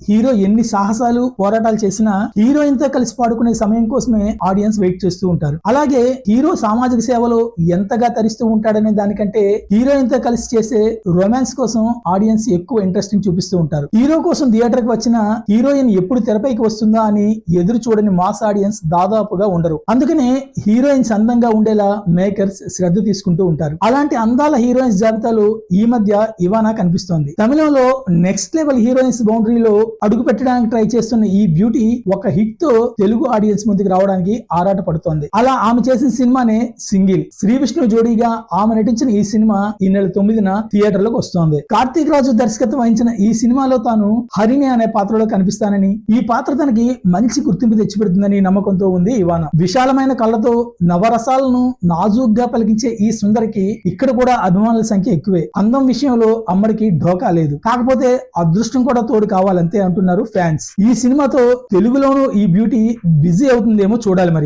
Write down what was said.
Hero ఎన్ని సాహసాలు పోరాటాలు చేసినా హీరోయిన్ తో కలిసి పాడుకునే సమయం కోసమే ఆడియన్స్ వెయిట్ చేస్తూ ఉంటారు. అలాగే హీరో సామాజిక సేవలో ఎంతగా తరిస్తూ ఉంటాడనే దానికంటే హీరోయిన్ తో కలిసి చేసే రొమాన్స్ కోసం ఆడియన్స్ ఎక్కువ ఇంట్రెస్టింగ్ చూపిస్తూ ఉంటారు. హీరో కోసం థియేటర్ కి వచ్చిన హీరోయిన్ ఎప్పుడు తెరపైకి వస్తుందా అని ఎదురు చూడని మాస్ ఆడియన్స్ దాదాపుగా ఉండరు. అందుకనే హీరోయిన్స్ అందంగా ఉండేలా మేకర్స్ శ్రద్ధ తీసుకుంటూ ఉంటారు. అలాంటి అందాల హీరోయిన్స్ జాబితాలో ఈ మధ్య ఇవానా కనిపిస్తోంది. తమిళంలో నెక్స్ట్ లెవెల్ హీరోయిన్స్ బౌండరీలో అడుగు పెట్టడానికి ట్రై చేస్తున్న ఈ బ్యూటీ ఒక హిట్ తో తెలుగు ఆడియన్స్ ముందుకు రావడానికి ఆరాట పడుతోంది. అలా ఆమె చేసిన సినిమానే సింగిల్. శ్రీ విష్ణు జోడీగా ఆమె నటించిన ఈ సినిమా ఈ నెల 9న థియేటర్లకు వస్తోంది. కార్తీక్ రాజు దర్శకత్వం వహించిన ఈ సినిమాలో తాను హరిణి అనే పాత్రలో కనిపిస్తానని, ఈ పాత్ర తనకి మంచి గుర్తింపు తెచ్చిపెడుతుందని నమ్మకంతో ఉంది ఇవానా. విశాలమైన కళ్ళతో నవరసాలను నాజూగ్గా పలికించే ఈ సుందరికి ఇక్కడ కూడా అభిమానుల సంఖ్య ఎక్కువే. అందం విషయంలో అమ్మడికి ఢోకా లేదు. కాకపోతే అదృష్టం కూడా తోడు కావాలంతే అంటున్నారు ఫ్యాన్స్. ఈ సినిమాతో తెలుగులోనూ ఈ బ్యూటీ బిజీ అవుతుందేమో చూడాలి మరి.